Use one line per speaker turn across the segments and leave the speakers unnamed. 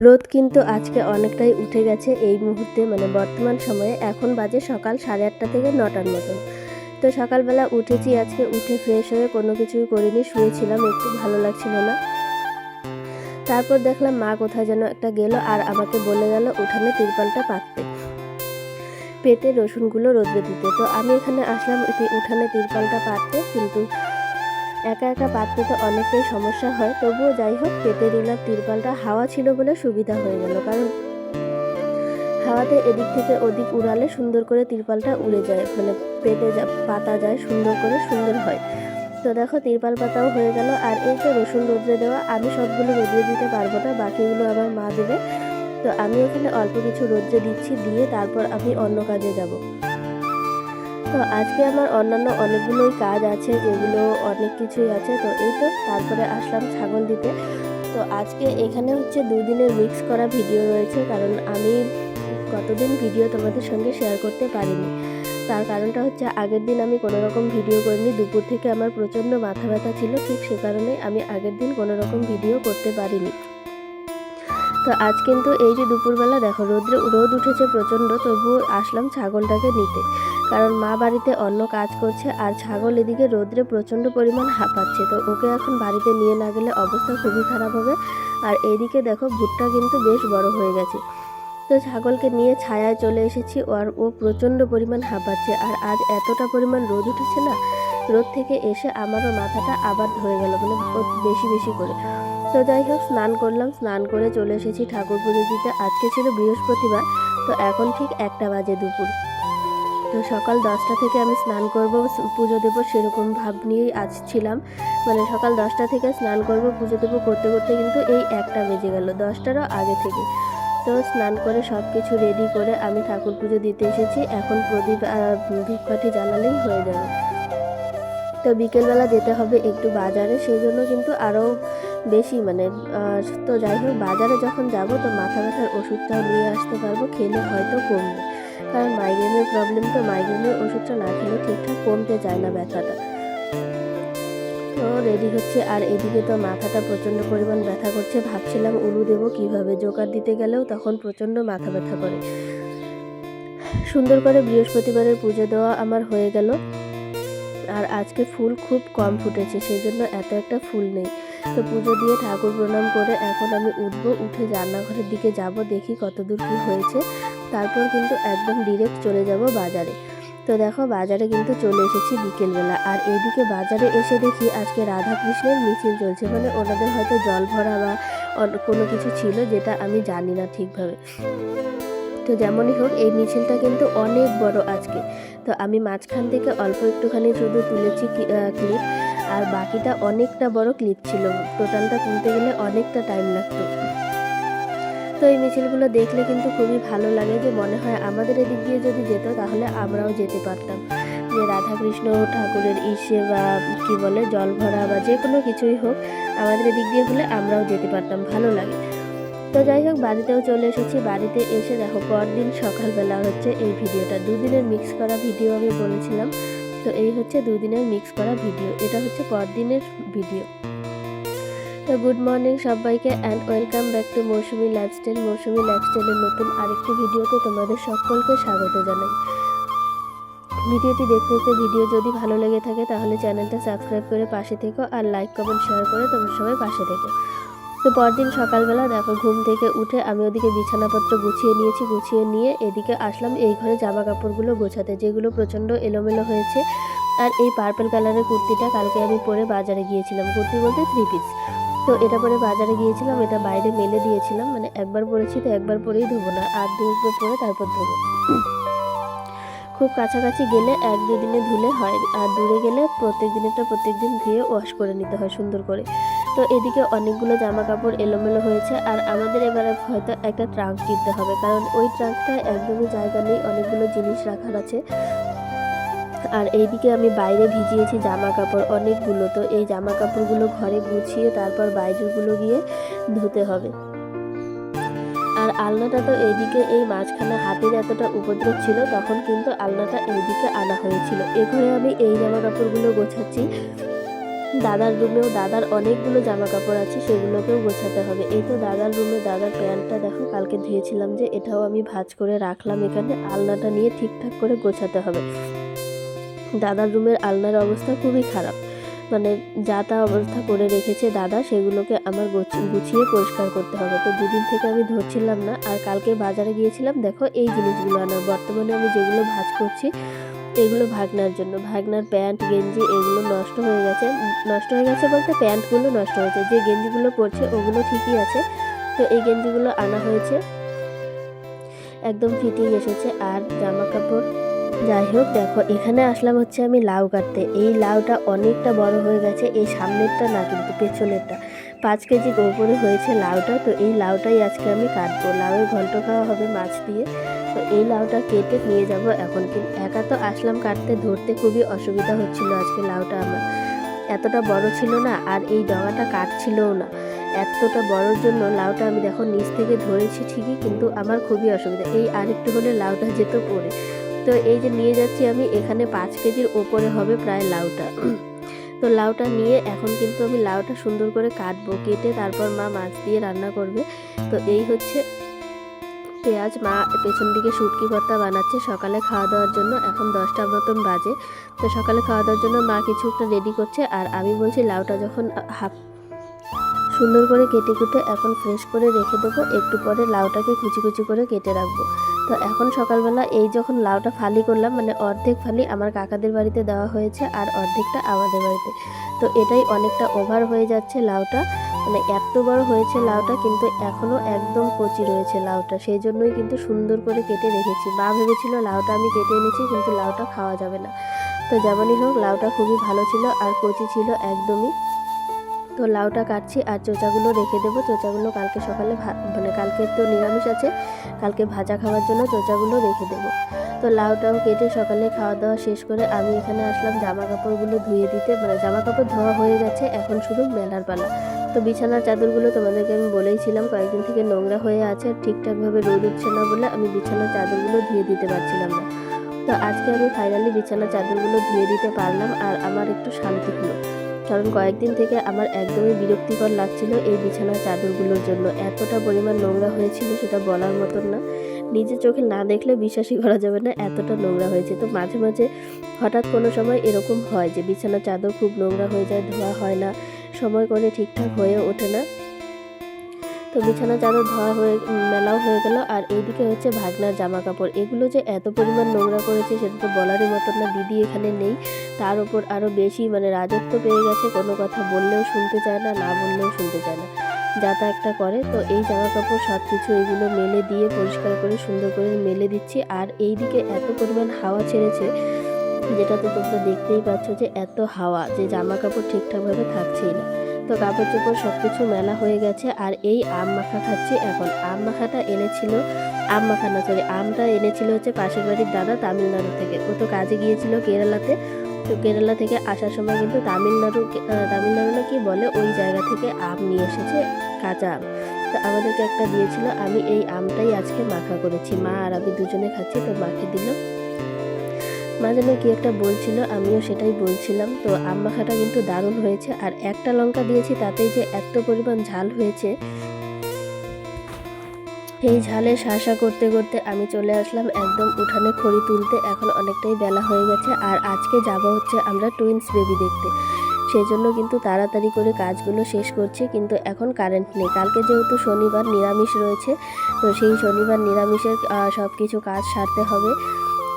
রোদ কিন্তু আজকে অনেকটাই উঠে গেছে এই মুহূর্তে, মানে বর্তমান সময়ে। এখন বাজে সকাল 8:30 থেকে 9টার মতন। তো সকালবেলা উঠেছি, আজকে উঠে ফ্রেশ হয়ে কোনো কিছুই করিনি, শুয়েছিলাম, একটু ভালো লাগছিল না। তারপর দেখলাম মা কোথায় যেন একটা গেল আর আমাকে বলে গেল উঠানে তিরপালটা পাততে, পেতে রসুনগুলো রোদ্রে দিতে। তো আমি এখানে আসলাম উঠানে তিরপালটা পাততে, কিন্তু একা একা পাততে তো অনেকটাই সমস্যা হয়, তবুও যাই হোক পেতে দিলাম তিরপালটা। হাওয়া ছিল বলে সুবিধা হয়ে গেল, কারণ হাওয়াতে এদিক থেকে ওদিক উড়ালে সুন্দর করে তিরপালটা উড়ে যায়, মানে পাতা যায় সুন্দর করে, সুন্দর হয়। তো দেখো তিরপাল পাতাও হয়ে গেল। আর এই তো রসুন রোদ্রে দেওয়া, আমি সবগুলো রোদ্রে দিতে পারবো না, বাকিগুলো আমার মা দেবে। তো আমি এখানে অল্প কিছু রোদ্রে দিচ্ছি, দিয়ে তারপর আমি অন্য কাজে যাব। তো আজকে আমার অন্যান্য অনেকগুলোই কাজ আছে, যেগুলো অনেক কিছুই আছে। তো এই তো তারপরে আসলাম ছাগল দিতে। তো আজকে এখানে হচ্ছে 2 দিনের মিক্স করা ভিডিও রয়েছে, কারণ আমি গতদিন ভিডিও তোমাদের সঙ্গে শেয়ার করতে পারিনি। তার কারণটা হচ্ছে আগের দিন আমি কোনো রকম ভিডিও করিনি, দুপুর থেকে আমার প্রচণ্ড মাথা ব্যথা ছিল, ঠিক সে কারণে আমি আগের দিন কোনো রকম ভিডিও করতে পারিনি। তো আজ কিন্তু এই যে দুপুরবেলা দেখো রোদ উঠেছে প্রচণ্ড, তবুও আসলাম ছাগলটাকে নিতে, কারণ মা বাড়িতে অন্য কাজ করছে আর ছাগল এদিকে রোদ্রে প্রচণ্ড পরিমাণ হাঁপাচ্ছে। তো ওকে এখন বাড়িতে নিয়ে না গেলে অবস্থা খুবই খারাপ হবে। আর এইদিকে দেখো ভুট্টা কিন্তু বেশ বড় হয়ে গেছে। তো ছাগলকে নিয়ে ছায়ায় চলে এসেছি, আর ও প্রচণ্ড পরিমাণ হাঁপাচ্ছে। আর আজ এতটা পরিমাণ রোদ উঠেছে না, রোদ থেকে এসে আমারও মাথাটা আবার ধরে গেল, মানে বেশি বেশি করে। তো যাই হোক স্নান করলাম, স্নান করে চলে এসেছি ঠাকুর পুজো দিতে। আজকে ছিল বৃহস্পতিবার, তো এখন ঠিক 1টা বাজে দুপুর। তো সকাল 10টা থেকে আমি স্নান করব, পুজো দেবো, সেরকম ভাব নিয়েই আজ ছিলাম। মানে সকাল 10টা থেকে স্নান করব, পুজো দেবো করতে করতে কিন্তু এই 1টা বেজে গেল, 10টারও আগে থেকে। তো স্নান করে সব কিছু রেডি করে আমি ঠাকুর পুজো দিতে এসেছি। এখন প্রদীপ ধূপকাঠি জ্বালালেই হয়ে যাবে। তো বিকেলবেলা যেতে হবে একটু বাজারে, সেই জন্য কিন্তু আরও বেশি মানে তো যাই হোক বাজারে যখন যাব তো মাথা ব্যথার ওষুধটাও নিয়ে আসতে পারবো, খেলে হয়তো কমবে, কারণ মাইগ্রেনের প্রবলেম, তো মাইগ্রেনের ওষুধটা না খেলে ঠিকঠাক কমতে চায় না ব্যথাটা। তো রেডি হচ্ছে, আর এদিকে তো মাথাটা প্রচণ্ড পরিমাণ ব্যথা করছে, ভাবছিলাম উলু দেবো কীভাবে, জোগাড় দিতে গেলেও তখন প্রচণ্ড মাথা ব্যথা করে। সুন্দর করে বৃহস্পতিবারের পুজো দেওয়া আমার হয়ে গেল। আর আজকে ফুল খুব কম ফুটেছে, সেই জন্য এত একটা ফুল নেই। তো পুজো দিয়ে ঠাকুর প্রণাম করে এখন আমি উঠে রান্নাঘরের দিকে যাব, দেখি কতদূর কী হয়েছে। তারপর কিন্তু একদম ডিরেক্ট চলে যাব বাজারে। তো দেখো বাজারে কিন্তু চলে এসেছি বিকেলবেলা, আর এইদিকে বাজারে এসে দেখি আজকে রাধাকৃষ্ণের মিছিল চলছে, মানে ওনাদের হয়তো জল ভরা বা কোনো কিছু ছিল, যেটা আমি জানি না ঠিকভাবে। তো যেমনই হোক এই মিছিলটা কিন্তু অনেক বড় আজকে। তো আমি মাঝখান থেকে অল্প একটুখানি শুধু তুলেছি ক্লিপ, আর বাকিটা অনেকটা বড় ক্লিপ ছিল, টোটালটা তুলতে গেলে অনেকটা টাইম লাগতো। তো এই মিছিলগুলো দেখলে কিন্তু খুবই ভালো লাগে, যে মনে হয় আমাদের এদিক দিয়ে যদি যেত তাহলে আমরাও যেতে পারতাম, যে রাধাকৃষ্ণ ঠাকুরের বা কি বলে জল ভরা বা যে কোনো কিছুই হোক, আমাদের এদিক দিয়ে হলে আমরাও যেতে পারতাম, ভালো লাগে। তো যাই হোক বাড়িতেও চলে এসেছি। বাড়িতে এসে দেখো পরদিন সকালবেলা হচ্ছে এই ভিডিওটা, 2 দিনের মিক্স করা ভিডিও আমি বলেছিলাম। তো এই হচ্ছে 2 দিনের মিক্স করা ভিডিও, এটা হচ্ছে পরদিনের ভিডিও। তো গুড মর্নিং সবাইকে, and welcome back to Mousumi lifestyle. Mousumi লাইফস্টাইলের নতুন আরেকটি ভিডিওতে তোমাদের সকলকে স্বাগত জানাই। ভিডিওটি দেখতে দেখতে ভিডিও যদি ভালো লেগে থাকে তাহলে চ্যানেলটা সাবস্ক্রাইব করে পাশে থেকো, আর লাইক কমেন্ট শেয়ার করে তোমরা সবাই পাশে থেকো। তো পরদিন সকালবেলা দেখো ঘুম থেকে উঠে আমি ওদিকে বিছানাপত্র গুছিয়ে নিয়েছি, গুছিয়ে নিয়ে এদিকে আসলাম এই ঘরে জামা কাপড়গুলো গোছাতে, যেগুলো প্রচণ্ড এলোমেলো হয়েছে। আর এই পার্পল কালারের কুর্তিটা কালকে আমি পরে বাজারে গিয়েছিলাম, কুর্তি বলতে 3 পিস। তো এটা পরে বাজারে গিয়েছিলাম, এটা বাইরে মেলে দিয়েছিলাম, মানে একবার পরেছি তো একবার পরেই ধোবো না, আর 2বার পরে তারপর ধোবো। খুব কাছাকাছি গেলে 1-2 দিনে ধুলে হয়, আর দূরে গেলে প্রত্যেক দিন ধুয়ে ওয়াশ করে নিতে হয় সুন্দর করে। তো এদিকে অনেকগুলো জামা কাপড় এলোমেলো হয়েছে, আর আমাদের এবারে হয়তো একটা ট্রাঙ্ক কিনতে হবে, কারণ ওই ট্রাঙ্কটায় একদমই জায়গা নেই, অনেকগুলো জিনিস রাখার আছে। আর এইদিকে আমি বাইরে ভিজিয়েছি জামা কাপড় অনেকগুলো, তো এই জামা কাপড়গুলো ঘরে গুছিয়ে তারপর বাইরেগুলো গিয়ে ধুতে হবে। আর আলনাটা তো এইদিকে এই মাঝখানে হাতির এতটা উপদ্রব ছিল, তখন কিন্তু আলনাটা এইদিকে আনা হয়েছিল। এ ঘরে আমি এই জামা কাপড়গুলো গোছাচ্ছি, দাদার রুমেও দাদার অনেকগুলো জামা কাপড় আছে, সেগুলোকেও গোছাতে হবে। এই তো দাদার রুমে দাদার প্যান্টটা দেখো কালকে ধুয়েছিলাম, যে এটাও আমি ভাঁজ করে রাখলাম এখানে। আলনাটা নিয়ে ঠিকঠাক করে গোছাতে হবে। দাদার রুমের আলনার অবস্থা খুবই খারাপ, মানে যা তা অবস্থা করে রেখেছে দাদা, সেগুলোকে আমার গুছিয়ে পরিষ্কার করতে হবে। তো দুদিন থেকে আমি ধরছিলাম না। আর কালকে বাজারে গিয়েছিলাম দেখো এই জিনিসগুলো আনার। বর্তমানে আমি যেগুলো ভাঁজ করছি এগুলো ভাগনার জন্য। ভাগনার প্যান্ট গেঞ্জি এগুলো নষ্ট হয়ে গেছে। নষ্ট হয়ে গেছে বলতে প্যান্টগুলো নষ্ট হয়েছে, যে গেঞ্জিগুলো পরছে ওগুলো ঠিকই আছে। তো এই গেঞ্জিগুলো আনা হয়েছে, একদম ফিটিং এসেছে। আর জামা কাপড় যাই হোক, দেখো এখানে আসলাম হচ্ছে আমি লাউ কাটতে। এই লাউটা অনেকটা বড় হয়ে গেছে, এই সামনেরটা না কিন্তু পেছনেরটা। 5 কেজি ওপরে হয়েছে লাউটা। তো এই লাউটাই আজকে আমি কাটবো। লাউয়ের ঘন্ট খাওয়া হবে মাছ দিয়ে। তো এই লাউটা কেটে নিয়ে যাব এখন। কিন্তু একা তো আসলাম কাটতে, ধরতে খুবই অসুবিধা হচ্ছিল আজকে লাউটা আমার। এতটা বড় ছিল না, আর এই ডগাটা কাটছিলও না। এতটা বড়োর জন্য লাউটা আমি দেখো নিচ থেকে ধরেছি ঠিকই, কিন্তু আমার খুবই অসুবিধা। এই আরেকটু হলে লাউটা যেত পড়ে। তো এই যে নিয়ে যাচ্ছি আমি, এখানে 5 কেজির ওপরে হবে প্রায় লাউটা। তো লাউটা নিয়ে এখন কিন্তু আমি লাউটা সুন্দর করে কাটবো, কেটে তারপর মা মাছ দিয়ে রান্না করবে। তো এই হচ্ছে পেঁয়াজ। মা পেছন দিকে শুটকি ভর্তা বানাচ্ছে সকালে খাওয়া দাওয়ার জন্য। এখন 10টা মতন বাজে। তো সকালে খাওয়া দাওয়ার জন্য মা কিছু একটা রেডি করছে। আর আমি বলছি লাউটা যখন সুন্দর করে কেটে কুটে এখন ফ্রেশ করে রেখে দেবো, একটু পরে লাউটাকে কুচি কুচি করে কেটে রাখবো। তো এখন সকালবেলা এই যখন লাউটা ফালি করলাম, মানে অর্ধেক ফালি আমার কাকাদের বাড়িতে দেওয়া হয়েছে আর অর্ধেকটা আমাদের বাড়িতে। তো এটাই অনেকটা ওভার হয়ে যাচ্ছে লাউটা, মানে এত বড় হয়েছে লাউটা, কিন্তু এখনও একদম কচি রয়েছে লাউটা। সেই জন্যই কিন্তু সুন্দর করে কেটে রেখেছি। মা ভেবেছিল লাউটা আমি কেটে এনেছি, কিন্তু লাউটা খাওয়া যাবে না। তো যেমনই হোক লাউটা খুবই ভালো ছিল আর কচি ছিল একদমই। তো লাউটা কাটছি আর চোচাগুলো রেখে দেবো। চোচাগুলো কালকে সকালে মানে কালকে তো নিরামিষ আছে, কালকে ভাজা খাওয়ার জন্য চোচাগুলো রেখে দেবো। তো লাউটাও কেটে সকালে খাওয়া দাওয়া শেষ করে আমি এখানে আসলাম জামা কাপড়গুলো ধুয়ে দিতে। মানে জামা কাপড় ধোয়া হয়ে গেছে, এখন শুধু মেলার পালা। তো বিছানার চাদরগুলো তোমাদেরকে আমি বলেইছিলাম কয়েকদিন থেকে নোংরা হয়ে আছে, ঠিকঠাকভাবে রোদ উঠছে না বলে আমি বিছানার চাদরগুলো ধুয়ে দিতে পারছিলাম না। তো আজকে আমি ফাইনালি বিছানার চাদরগুলো ধুয়ে দিতে পারলাম, আর আমার একটু শান্তি হলো। কারণ কয়েকদিন থেকে আমার একদমই বিরক্তিকর লাগছিল এই বিছানার চাদরগুলোর জন্য। এতটা পরিমাণ নোংরা হয়েছিল সেটা বলার মতন না। নিজের চোখে না দেখলে বিশ্বাসই করা যাবে না, এতটা নোংরা হয়েছে। তো মাঝে মাঝে হঠাৎ কোনো সময় এরকম হয় যে বিছানার চাদর খুব নোংরা হয়ে যায়, ধোয়া হয় না, সময় করে ঠিকঠাক হয়ে ওঠে না। তো বিছানা চাদর ধোয়া হয়ে মেলাও হয়ে গেল। আর এইদিকে হচ্ছে ভাগনার জামা কাপড়, এগুলো যে এত পরিমাণ নোংরা করেছে সেটা তো বলারই মতন না। দিদি এখানে নেই, তার উপর আরও বেশি মানে রাজত্ব পেয়ে গেছে। কোনো কথা বললেও শুনতে চায় না, না বললেও শুনতে চায় না, যা তা একটা করে। তো এই জামা কাপড় সব কিছু এগুলো মেলে দিয়ে পরিষ্কার করে সুন্দর করে মেলে দিচ্ছি। আর এইদিকে এত পরিমাণ হাওয়া ছেড়েছে, যেটা তো তোমরা দেখতেই পাচ্ছ যে এত হাওয়া, যে জামা কাপড় ঠিকঠাকভাবে থাকছেই না। তো কাপড় চোপড় সব কিছু মেলা হয়ে গেছে। আর এই আম মাখা খাচ্ছি এখন। আম মাখাটা এনেছিল, আম মাখা না সরি, আমটা এনেছিল হচ্ছে পাশের বাড়ির দাদা তামিলনাড়ু থেকে। ও তো কাজে গিয়েছিল কেরালাতে। তো কেরালা থেকে আসার সময় কিন্তু তামিলনাড়ু না কি বলে ওই জায়গা থেকে আম নিয়ে এসেছে, কাঁচা আম। তো আমাদেরকে একটা দিয়েছিল। আমি এই আমটাই আজকে মাখা করেছি, মা আর আমি দুজনে খাচ্ছি। তো মাকে দিলাম। মা যেন কি একটা বলছিল, আমিও সেটাই বলছিলাম। তো আম মাখাটা কিন্তু দারুণ হয়েছে। আর একটা লঙ্কা দিয়েছি, তাতেই যে এত পরিমাণ ঝাল হয়েছে। এই ঝালে শাসা করতে করতে আমি চলে আসলাম একদম উঠানে খড়ি তুলতে। এখন অনেকটাই বেলা হয়ে গেছে। আর আজকে যাব হচ্ছে আমরা টুইন্স বেবি দেখতে, সেই জন্য কিন্তু তাড়াতাড়ি করে কাজগুলো শেষ করছি। কিন্তু এখন কারেন্ট নেই, কালকে যেহেতু শনিবার নিরামিষ রয়েছে, তো সেই শনিবার নিরামিষের সব কিছু কাজ সারতে হবে।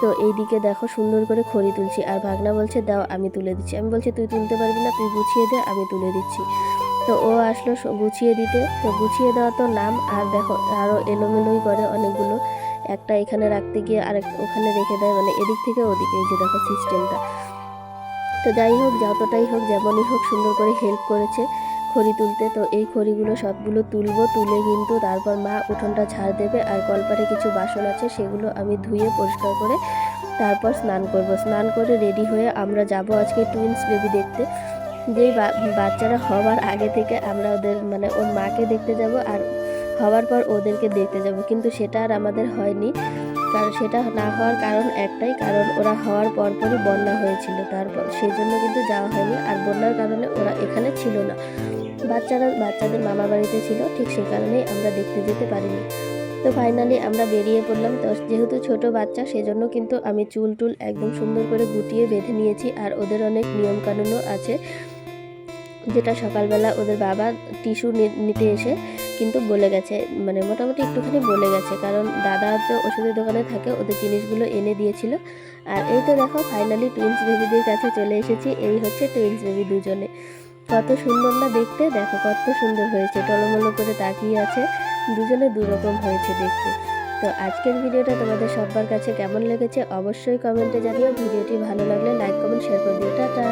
তো এইদিকে দেখো সুন্দর করে খড়ি তুলছি। আর ভাগনা বলছে দাও আমি তুলে দিচ্ছি। আমি বলছি তুই তুলতে পারবি না, তুই গুছিয়ে দে, আমি তুলে দিচ্ছি। তো ও আসলো গুছিয়ে দিতে। তো গুছিয়ে দেওয়া তো নাম, আর দেখো আরও এলোমেলোই করে অনেকগুলো। একটা এখানে রাখতে গিয়ে আরেক ওখানে রেখে দেয়, মানে এদিক থেকে ওদিকে, এই যে দেখো সিস্টেমটা। তো যাই হোক, যতটাই হোক যেমনই হোক সুন্দর করে হেল্প করেছে খড়ি তুলতে। তো এই খড়িগুলো সবগুলো তুলবো, তুলে কিন্তু তারপর মা উঠোনটা ঝাড় দেবে। আর কলপারে কিছু বাসন আছে সেগুলো আমি ধুয়ে পরিষ্কার করে তারপর স্নান করব। স্নান করে রেডি হয়ে আমরা যাব আজকে টুইন্স বেবি দেখতে। যেই বাচ্চারা হওয়ার আগে থেকে আমরা ওদের মানে ওর মাকে দেখতে যাব, আর হওয়ার পর ওদেরকে দেখতে যাব, কিন্তু সেটা আর আমাদের হয়নি। কারণ সেটা না হওয়ার কারণ একটাই, কারণ ওরা হওয়ার পরপরই বন্যা হয়েছিল, তারপর সেই জন্য কিন্তু যাওয়া হয়নি। আর বন্যার কারণে ওরা এখানে ছিল না, বাচ্চাদের মামা বাড়িতে ছিল, ঠিক সেই কারণেই আমরা দেখতে যেতে পারিনি। তো ফাইনালি আমরা বেরিয়ে পড়লাম। তো যেহেতু ছোট বাচ্চা সেজন্য কিন্তু আমি চুল একদম সুন্দর করে গুটিয়ে বেঁধে নিয়েছি। আর ওদের অনেক নিয়মকানুনও আছে, যেটা সকালবেলা ওদের বাবা টিস্যু নিতে এসে কিন্তু বলে গেছে, মানে মোটামুটি একটুখানি বলে গেছে, কারণ দাদা তো ওষুধের দোকানে থাকে, ওদের জিনিসগুলো এনে দিয়েছিল। আর এই তো দেখো ফাইনালি টুইন্স বেবিদের কাছে চলে এসেছি। এই হচ্ছে টুইন্স বেবি দুজনে, কত সুন্দর না দেখতে, দেখো কত সুন্দর হয়েছে, টলমলো করে তাকিয়ে আছে, দুজনে দুরকম হয়েছে দেখতে। তো আজকের ভিডিওটা তোমাদের সবার কাছে কেমন লেগেছে অবশ্যই কমেন্টে জানিও। ভিডিওটি ভালো লাগলে লাইক কমেন্ট শেয়ার করে দিও। টাটা।